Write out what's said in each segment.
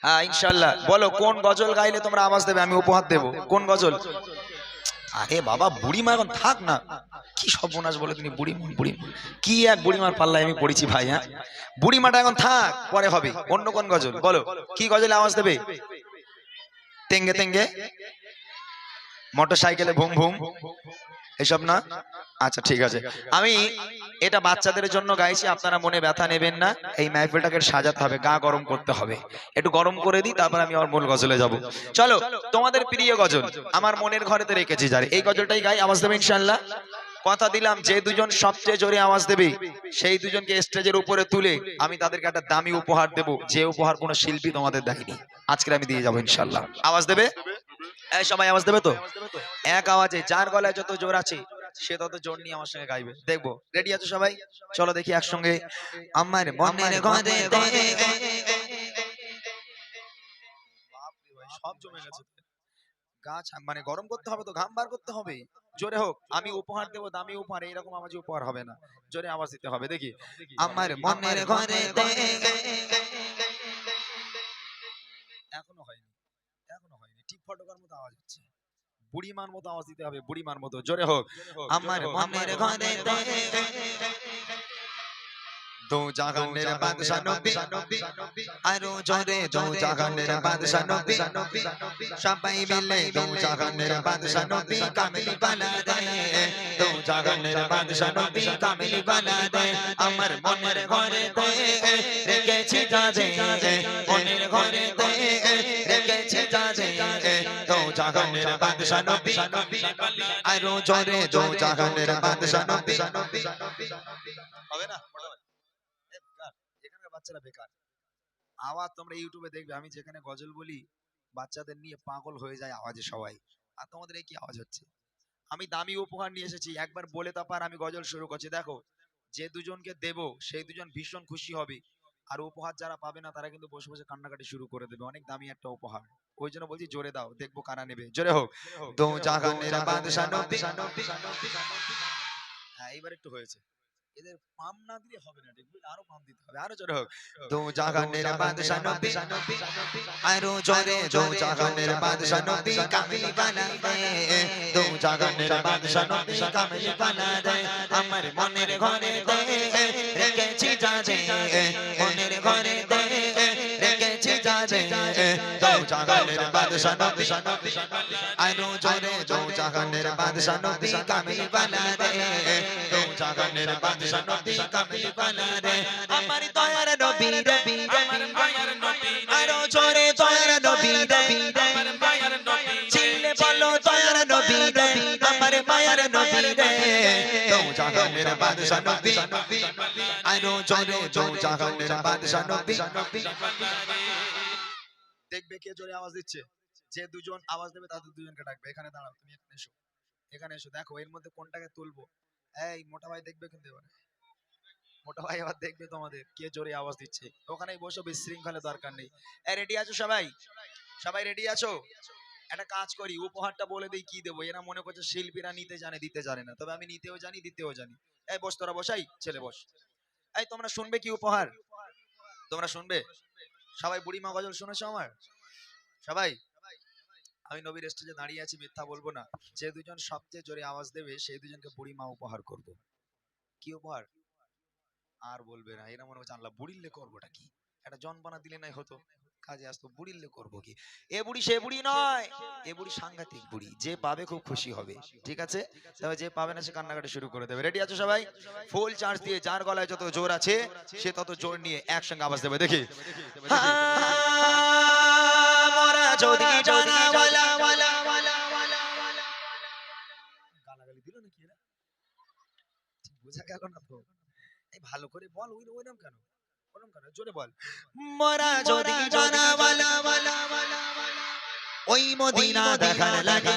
হ্যাঁ ইনশাআল্লাহ। বলো কোন গজল গাইলে তোমরা আওয়াজ দেবে, আমি উপহার দেব। কোন গজল? আরে বাবা বুড়িমা এখন থাক না, কি সর্বনাশ বলে তুমি। বুড়িমা কি এক বুড়িমার পাল্লায় আমি পড়েছি ভাই। হ্যাঁ বুড়িমাটা এখন থাক, পরে হবে। অন্য কোন গজল বলো, কি গজলে আওয়াজ দেবে? তেঙ্গে তেঙ্গে, মোটর সাইকেলে ভুম ভুম, এসব না? আচ্ছা ঠিক আছে, আমি এটা বাচ্চাদের জন্য গাইছি, আপনারা মনে ব্যথা নেবেন না। এই মাহফিলটাকে সাজাতে হবে, গা গরম করতে হবে। একটু গরম করে দিই, তারপর আমি আমার মূল গজলে যাব। চলো তোমাদের প্রিয় গজল আমার মনের ঘরেতে রেখেছি যারে, এই গজলটাই গাই, আওয়াজ দেবে ইনশাআল্লাহ। কথা দিলাম যে দুজন সবচেয়ে জোরে আওয়াজ দেবে সেই দুজনকে স্টেজের উপরে তুলে আমি তাদেরকে একটা দামি উপহার দেব, যে উপহার কোনো শিল্পী তোমাদের দেয়নি, আজকে আমি দিয়ে যাবো ইনশাআল্লাহ। আওয়াজ দেবে? এই সবাই আওয়াজ দেবে তো? এক আওয়াজে, যার গলায় যত জোর আছে সে তত জোর নিয়ে আমার সঙ্গে গাইবে, দেখবো। রেডি আছো সবাই? চলো দেখি একসঙ্গে। আমার মনের ঘরে সব জমে গেছে, গাছ মানে গরম করতে হবে তো, ঘাম বার করতে হবে। জোরে হোক, আমি উপহার দেবো দামি উপহার, এইরকম আওয়াজে উপহার হবে না, জোরে আওয়াজ দিতে হবে। দেখি আমার মনের ঘরে এখনো হয়নি, এখনো হয়নি, টিপ ফটোকার মতো আওয়াজ হচ্ছে। বুড়িমার মতো আওয়াজ দিতে হবে, বুড়িমার মতো, জোরে হোক। আমার মনের ঘরে দো জাহানের বাদশা নবী, আরো জোরে দো জাহানের বাদশা নবী, সবাই মিলে দো জাহানের বাদশা নবী কামিলি বানা দে, দো জাহানের বাদশা নবী কামিলি বানা দে। আমার মনের ঘরে রেখেছি যাজে, মনের ঘরে রেখেছি যাজে, দো জাহানের বাদশা নবী, আরো জোরে দো জাহানের বাদশা নবী। হবে না? এখানকার বাচ্চারা বেকার, আওয়াজ তোমরা ইউটিউবে দেখবে, আমি যেখানে গজল বলি বাচ্চাদের নিয়ে পাগল হয়ে যায় আওয়াজে সবাই। আর তোমাদের এই কি আওয়াজ হচ্ছে? আমি দামি উপহার নিয়ে এসেছি, একবার বলে তারপর আমি গজল শুরু করছি। দেখো যে দুজনকে দেব সেই দুজন ভীষণ খুশি হবে, আর উপহার যারা পাবে না তারা কিন্তু বসে বসে কান্নাকাটি শুরু করে দেবে, অনেক দামি একটা উপহার। ওই জন্য বলছি জোরে দাও, দেখবো কারা নেবে। জোরে হোক। দো জাহানের বাদশা নবী। হ্যাঁ এইবার একটু হয়েছে, এদের পাম না দিলে হবে না, দেখবি আরো পাম দিতে হবে, আরো জোরে হোক। দো জাহানের বাদশা নবী, আরো জোরে দো জাহানের বাদশা নবী কামিলি বানা দে, দো জাহানের বাদশা নবী কামিলি বানা দে। আমার মনের ঘরে রেখেছি যাজে, মনের ঘরে রেখেছি যাজে, দো জাহানের বাদশা নবী, আরো জোরে দো জাহানের বাদশা নবী কামিলি বানা দে, দো জাহানের বাদশা নবী কামিলি বানা দে। আমার দয়ার নবী রে, আমার মায়ার নবী, আরো জোরে দয়ার নবী রে, আমার মায়ার নবী, চিল্লে বলো দয়ার নবী রে, আমার মায়ার নবী রে, দো জাহানের বাদশা নবী, আরো জোরে দো জাহানের বাদশা নবী। দেখবে কে জোরে আওয়াজ দিচ্ছে, যে দুজন আওয়াজ দেবে তাদের দুজনকে ডাকবে। এখানে দাঁড়াও, তুমি এখানে এসো, এখানে এসো। দেখো এর মধ্যে কোনটাকে তুলবো। এই মোটা ভাই দেখবে কিন্তু এবারে, মোটা ভাই আবার দেখবে তোমাদের কে জোরে আওয়াজ দিচ্ছে। ওখানেই বসো, বিশৃঙ্খলা দরকার নেই। রেডি আছো সবাই? সবাই রেডি আছো? একটা কাজ করি, উপহারটা বলে দিই কি দেবো। এরা মনে করছে শিল্পীরা নিতে জানে দিতে জানে না, তবে আমি নিতেও জানি দিতেও জানি। এই বস, তোরা বসাই, ছেলে বস। এই তোমরা শুনবে কি উপহার? তোমরা শুনবে সবাই? বুড়িমা গজল শুনেছো আমার সবাই? আমি নবীর স্টেজে দাঁড়িয়ে আছি, মিথ্যা বলবো না। যে দুজন সবচেয়ে জোরে আওয়াজ দেবে সেই দুজনকে বুড়িমা উপহার করব। কি উপহার? আর বলবে না, এরা মনে হচ্ছে আল্লাহ বুড়িলে করবোটা কি, একটা জনপানা দিলে নাই হতো, কাজে আসতো, বুড়িলে করবো কি। এ বুড়ি সে বুড়ি নয়, এ বুড়ি সাংঘাতিক বুড়ি, যে পাবে খুব খুশি হবে। ঠিক আছে, তবে যে পাবে না সে কান্নাকাটি শুরু করে দেবে। রেডি আছো সবাই? ফুল চার্জ দিয়ে, যার গলায় যত জোর আছে সে তত জোর নিয়ে একসঙ্গে আওয়াজ দেবে। দেখি মোরা যদি গালাগালি দিল নাকি এরা? বোঝা গেল না তো। এই ভালো করে বল, ওই নাম কেন, ওরম কেন, জোরে বল। মোরা যদি জানাওয়ালা ওই মদিনা দেখার লাগে,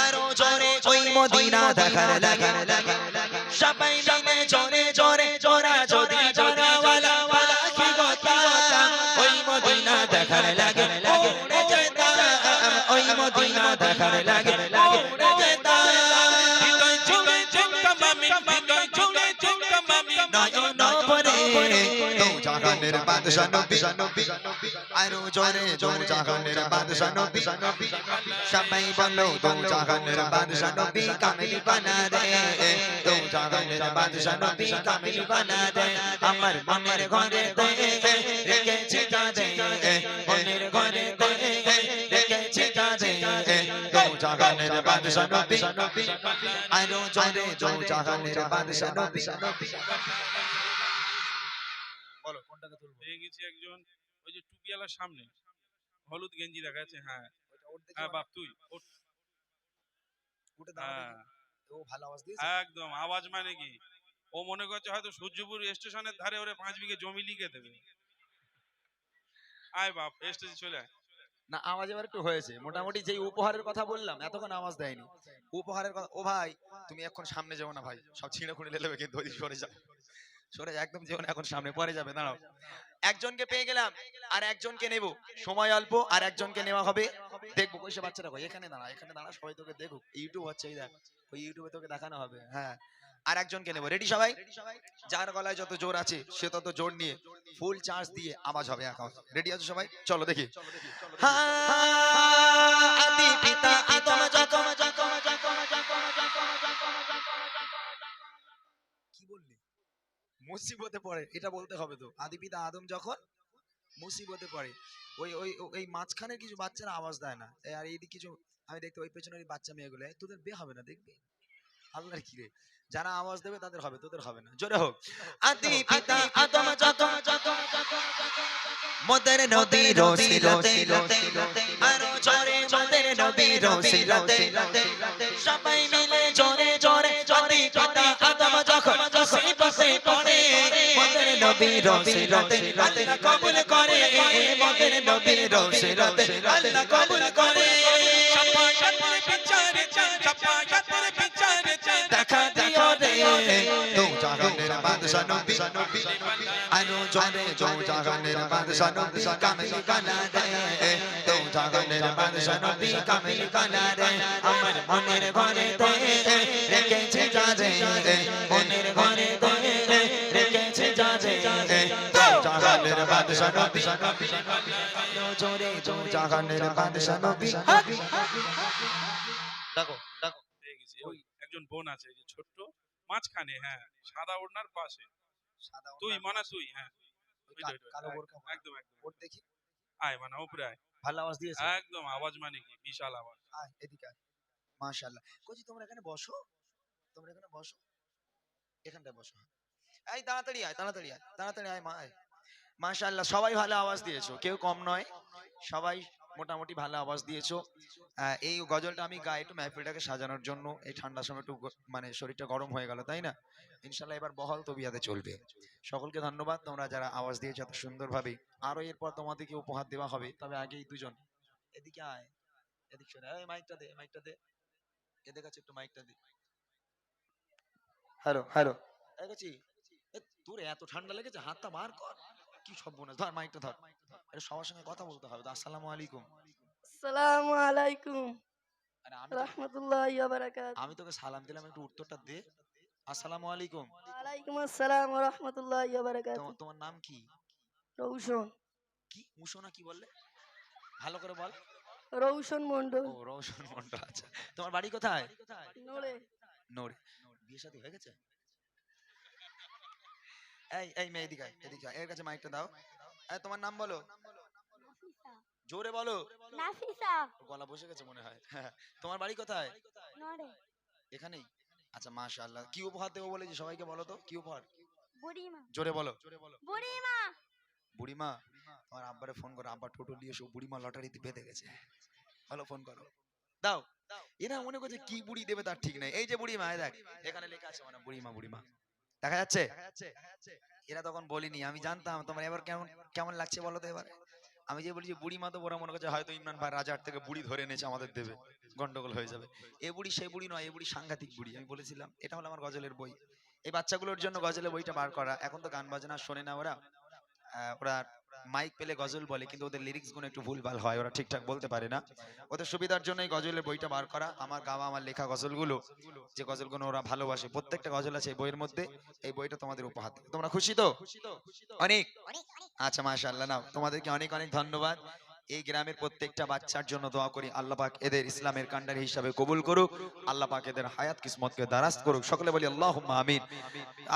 আরো জোরে ওই মদিনা দেখার লাগে, সবাই মিলে জোরে জোরে জোরা যদি জানাওয়ালা কি কথা, ওই মদিনা দেখার লাগে, উড়ে যেতাম ওই মদিনা দেখার লাগে, উড়ে যেতাম। হৃদয় ঝুলে ঝুমকা মামি, হৃদয় ঝুলে ঝুমকা মামি, নয়ন পরে দো জাহানের জাহানের বাদশা নবী আরো জোরে দো জাহানের বাদশা নবী সবাই বলো দো জাহানের বাদশা নবী কামিল বানা দে দো জাহানের বাদশা নবী কামিল বানা দে আমার মনের ঘরে রেখেছি কাজে মনের ঘরে রেখেছি কাজে দো জাহানের বাদশা নবী আরো জোরে দো জাহানের বাদশা নবী বলো কোনটাকে তুলবো পেয়ে গেছি একজন ওই যে টুপিওয়ালার সামনে হলুদ গেঞ্জি দেখা যাচ্ছে হ্যাঁ ওটা দেখি হ্যাঁ বাপ তুই ওঠ। উঠে দাঁড়া হ্যাঁ দেখি ও ভালো আওয়াজ দিয়েছে একদম আওয়াজ মানে কি ও মনে করছে হয়তো সূর্যপুর স্টেশনের ধারে ওরে 5 বিঘে জমি লিখে দেবে আয় বাপ স্টেশনে চলে আয় না আওয়াজ এবার একটু হয়েছে মোটামুটি যেই উপহারের কথা বললাম এতক্ষণ আওয়াজ দেয়নি উপহারের কথা ও ভাই তুমি এখন সামনে যাও না ভাই সব ছিঁড়ে খুঁড়ে লেবে কিন্তু ওই সরে যাও সরে যাও, একদম যেও না এখন সামনে পরে যাবে দাঁড়াও একজনকে পেয়ে গেলাম আর একজনকে নেব সময় অল্প আর একজনকে নেওয়া হবে দেখবো কইসে বাচ্চারা কই এখানে দাঁড়া সবাই তোকে দেখুক ইউটিউব হচ্ছে এই দেখ ওই ইউটিউবে তোকে দেখানো হবে হ্যাঁ আর একজনকে নেব রেডি সবাই যার গলায় যত জোর আছে সে তত জোর নিয়ে ফুল চার্জ দিয়ে আওয়াজ হবে রেডি আছো সবাই চলো দেখি আদি পিতা আদম যখন কি বললি মুসিবতে পড়ে এটা বলতে হবে তো আদি পিতা আদম যখন মুসিবতে পড়ে ওই ওই ওই মাঝখানে কিছু বাচ্চারা আওয়াজ দেয় না আর এইদিকে কিছু আমি দেখতে ওই পেছনের বাচ্চা মেয়েগুলো তোদের বে হবে না দেখবি আল্লাহর কি রে যারা আওয়াজ দেবে তাদের হবে তোদের হবে না জোরে হোক আদি পিতা আদম যখন মোদের নবী রসিলতে আরো জোরে মোদের নবী রসিলতে সবাই মিলে জোরে জোরে আদি পিতা আদম যখন মুসিবতে পড়ে মোদের নবী রসিলতে আল্লাহ কবুল করে মোদের নবী রসিলতে আল্লাহ কবুল করে শাফাআতের বিচারে শাফাআতের বিচারে দেখা দিও রে দো জাহানের বাদশা নবী আরো জোরে দো জাহানের বাদশা নবী কামিল বানা দে দো জাহানের বাদশা নবী কামিল বানা দে আমার মনের ঘরে রেখেছে যাজে মনের ঘরে রেখেছে যাজে দো জাহানের বাদশা নবী আরো জোরে দো জাহানের বাদশা নবী দেখো দেখো পেয়ে গেছি ওই একজন বোন আছে এই যে ছোট্ট মাঝখানে হ্যাঁ সাদা ওড়নার পাশে সাদা তুই মানে তুই হ্যাঁ কালো বোরকা একদম একদম ওর দেখি আয় মানে উপরে আয় ভালো আওয়াজ দিয়েছে একদম আওয়াজ মানে কি বিশাল আওয়াজ আয় এদিকে আয় মাশাআল্লাহ কোজি তোমরা এখানে বসো এখানটায় বসো এই তাড়াতাড়ি আয় মা আয় মাশাআল্লাহ সবাই ভালো আওয়াজ দিয়েছো কেউ কম নয় সবাই মোটামুটি ভালো আওয়াজ দিয়েছো এই গজলটা আমি গাই একটু মেহফিলটাকে সাজানোর জন্য এই ঠান্ডার সময় একটু মানে শরীরটা গরম হয়ে গেল তাই না ইনশাআল্লাহ এবার বহাল তবিয়াতে চলবে সকলকে ধন্যবাদ তোমরা যারা আওয়াজ দিয়েছো এত সুন্দরভাবে আরো এরপর তোমাদেরকে উপহার দেওয়া হবে তবে আগেই দুজন এদিকে আয় এদিকে শোনা এই মাইকটা দে এদের কাছে একটু মাইকটা দে হ্যালো দেখেছি তোর এত ঠান্ডা লেগেছে হাতটা বার কর কি সব বোনাস ধর মাইকটা ধর আরে সবার সঙ্গে কথা বলতে হবে আসসালামু আলাইকুম আসসালামু আলাইকুম আরে রাহমাতুল্লাহি ওয়া বারাকাতুহু আমি তোকে সালাম দিলাম একটু উত্তরটা দে আসসালামু আলাইকুম ওয়ালাইকুম আসসালাম ওয়া রাহমাতুল্লাহি ওয়া বারাকাতুহু তোমার নাম কি রৌশন কি মুসোনা কি বললে ভালো করে বল রৌশন মন্ডল ও রৌশন মন্ডল আচ্ছা তোমার বাড়ি কোথায় নড়ে নড়ে বিয়ে শাদী হয়ে গেছে এই মেয়ে এদিকে আয় এর কাছে মাইকটা দাও তোমার নাম বলো জোরে বলো নাফিসা গলা বসে গেছে মনে হয় তোমার বাড়ি কোথায় নড়ে এখানেই আচ্ছা মাশাআল্লাহ কি উপহার দেবো বলেছি সবাইকে বলো তো কি উপহার বুড়িমা জোরে বলো বুড়িমা বুড়িমা তোমার আব্বারে ফোন করো আব্বা টোটো নিয়ে এসো বুড়িমা লটারিতে পেতে গেছে ভালো ফোন করো দাও এরা মনে করছে কি বুড়ি দেবে তার ঠিক নাই এই যে বুড়িমা দেখ এখানে লেখা আছে মানে বুড়িমা দেখা যাচ্ছে এরা তখন বলিনি আমি জানতাম তোমার এবার কেমন লাগছে বলো তো এবার আমি যে বলি যে বুড়িমা তো ওরা মনে করছে হয়তো ইমরান ভাই রাজার থেকে বুড়ি ধরে এনেছে আমাদের দেবে গন্ডগোল হয়ে যাবে এ বুড়ি সেই বুড়ি নয় এ বুড়ি সাংঘাতিক বুড়ি আমি বলেছিলাম এটা হলো আমার গজলের বই এই বাচ্চাগুলোর জন্য গজলের বইটা বার করা এখন তো গান বাজনা শোনে না ওরা মাইক পেলে গজল বলে, কিন্তু ওদের লিরিক্স গুলো একটু ভুলভাল হয়, ওরা ঠিকঠাক বলতে পারে না। ওদের সুবিধার জন্য এই গজলের বইটা বার করা, আমার গাওয়া আমার লেখা গজলগুলো, যে গজলগুলো ওরা ভালোবাসে, প্রত্যেকটা গজল আছে এই বইয়ের মধ্যে। এই বইটা তোমাদের উপহার দেব। তোমরা খুশি তো? অনেক। আচ্ছা মাশাআল্লাহ, নাও তোমাদেরকে অনেক অনেক ধন্যবাদ। এই গ্রামের প্রত্যেকটা বাচ্চার জন্য দোয়া করি, আল্লাহ পাক এদের ইসলামের কান্ডারি হিসাবে কবুল করুক, আল্লাহ পাক এদের হায়াত কিসমতকে দারাজ করুক। সকলে বলি আল্লাহুম্মা আমিন।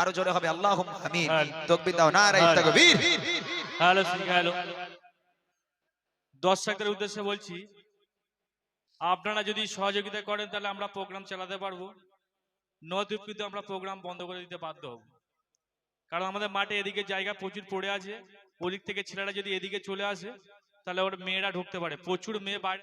আরো জোরে হবে আল্লাহুম্মা আমিন। তাকবীর দাও, নারায়ে তাকবীর। হ্যালো হ্যালো, দর্শকদের উদ্দেশ্যে বলছি, আপনারা যদি সহযোগিতা করেন তাহলে আমরা প্রোগ্রাম চালাতে পারবো, নতুবা আমরা প্রোগ্রাম বন্ধ করে দিতে বাধ্য হব। কারণ আমাদের মাঠে এদিকে জায়গা প্রচুর পড়ে আছে, ওদিক থেকে ছেলেরা যদি এদিকে চলে আসে তাহলে ওর মেয়েরা ঢুকতে পারে, প্রচুর মেয়ে বাইরে